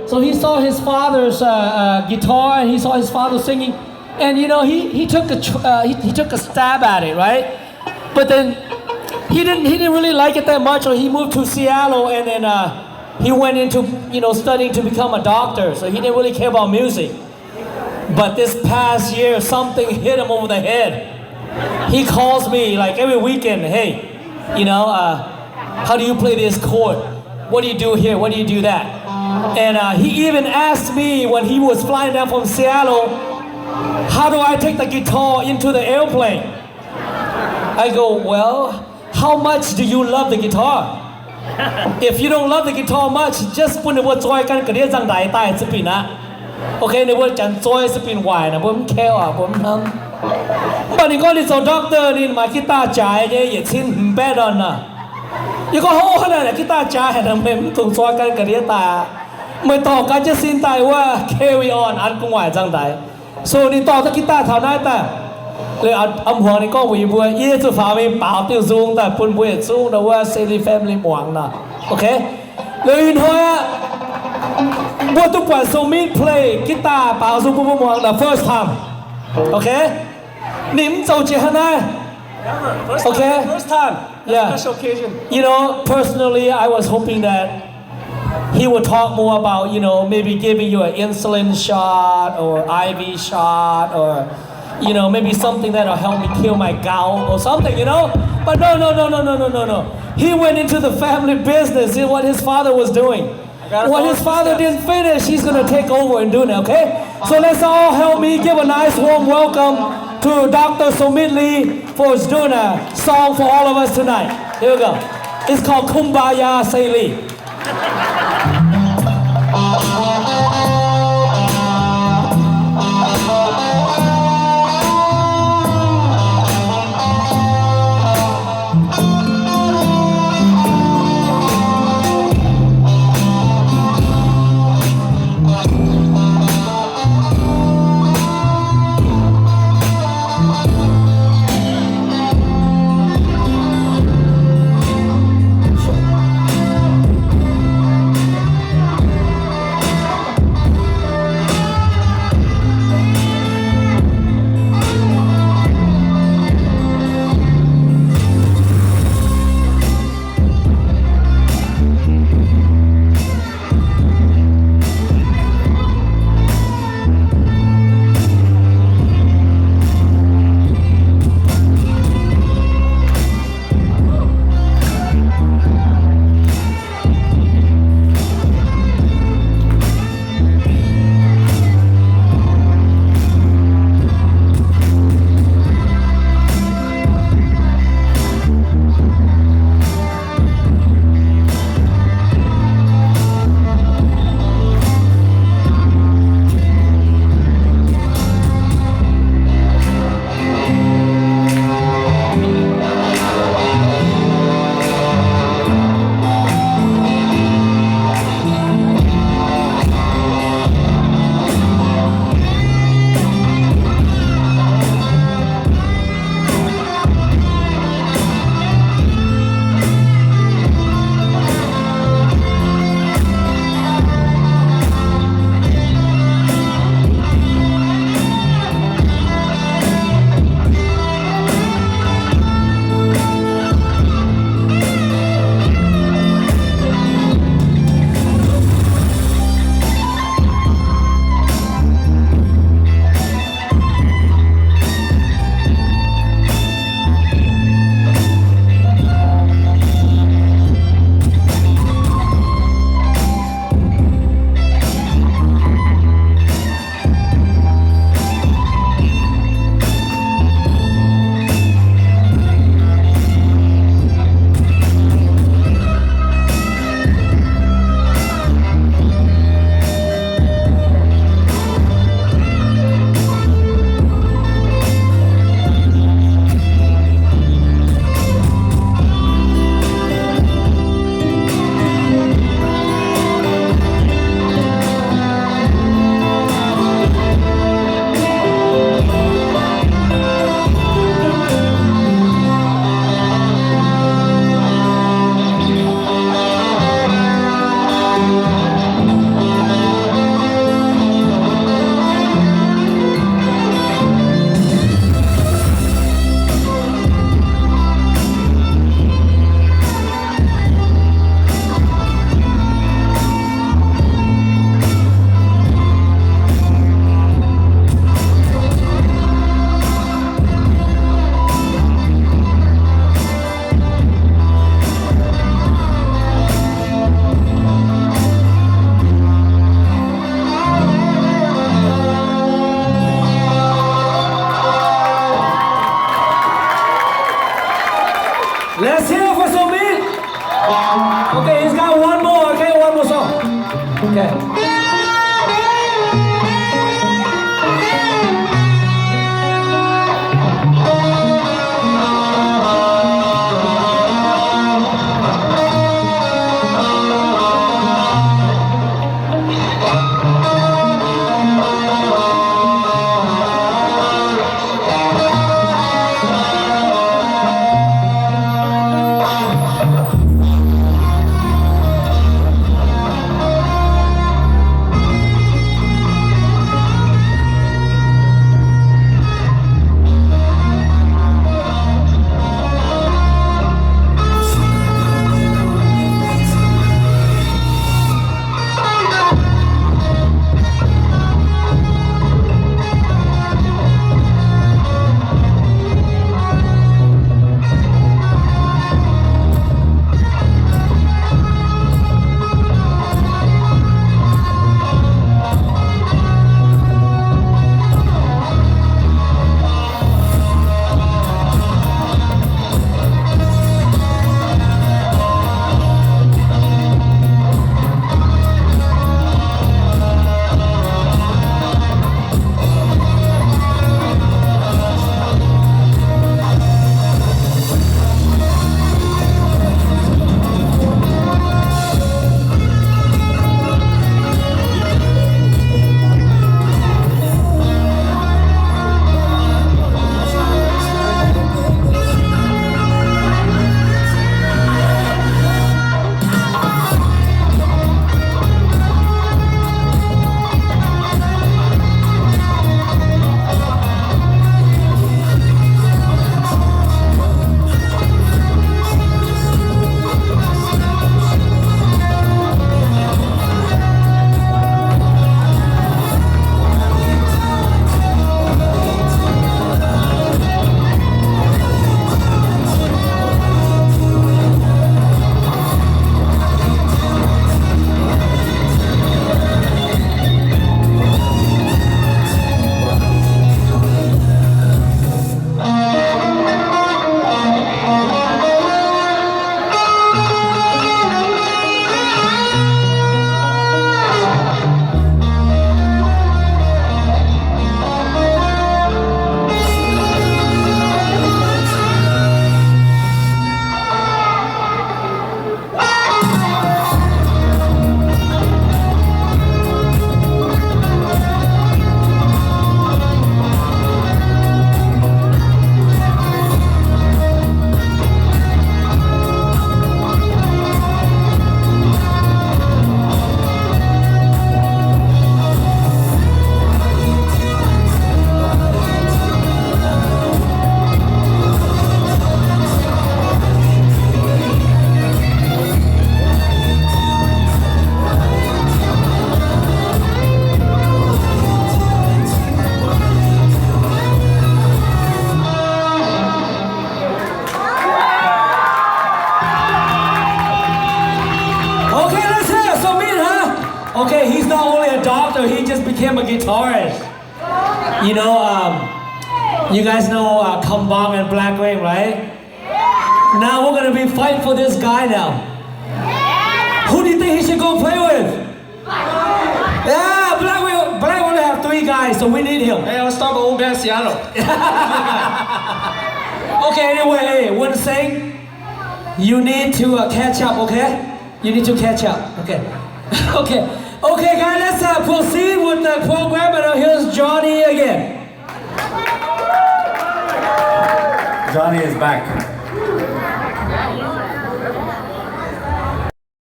So he saw his father's guitar and he saw his father singing, and he took a stab at it, right? But then he didn't really like it that much. So he moved to Seattle, and then he went into studying to become a doctor. So he didn't really care about music. But this past year, something hit him over the head. He calls me like every weekend, hey, how do you play this chord? What do you do here? What do you do that? And he even asked me when he was flying down from Seattle, how do I take the guitar into the airplane? I go, well, how much do you love the guitar? If you don't love the guitar much, just put the word joy กันกระเดียจังไดใต้สปินนะโอเคในว่าจัน joy สปินไหวนะผมแค่ว่าผมทำบัดนี้ก็ที่做 doctor นี่มากีตาร์จ่ายเนี่ยอย่าทิ้งแป้ดอนนะอีกก็โหขนาดกีตาร์จ่ายทำไมมันถูก joy กันกระเดียตาไม่ต่อกันจะสิ้นตายว่า carry on อันกงไหวจังไดso นี่ต่อตะกีตาร์เท่านั้นแต่เลยเอาหัวนี่ก็วีบัวยี่สุฟ้ามีเปล่าติ้วซูงแต่ปุ่นบัวซูงแต่ว่า Saelee family หวังนะโอเคเลยอินหัวบัวทุกวัน Somnit play กีตาร์เปล่าซูงปุ่นหวังthe first time โอเคนิ่มเจ้าเจ้าหน้า okay First time. yeah Special occasion. Personally I was hoping that he would talk more about maybe giving you an insulin shot or IV shot or maybe something that'll help me kill my gout or something, But no. He went into the family business, see what his father was doing. What his father didn't finish, he's going to take over and do it, okay? So let's all help me give a nice warm welcome to Dr. Somnit for doing a song for all of us tonight. Here we go. It's called Kumbaya Saelee. Okay, he's not only a doctor, he just became a guitarist. You know, you guys know Kambang and Black Rain, right? Now we're gonna be fighting for this guy now. Who do you think he should go play with? Yeah, Black only have 3 guys, so we need him. Hey, I'll start my own band, Seattle. Okay, anyway, hey, one thing, you need to catch up, okay? You need to catch up, okay? Okay, guys, let's proceed with the program, and here's Johnny again. Johnny is back.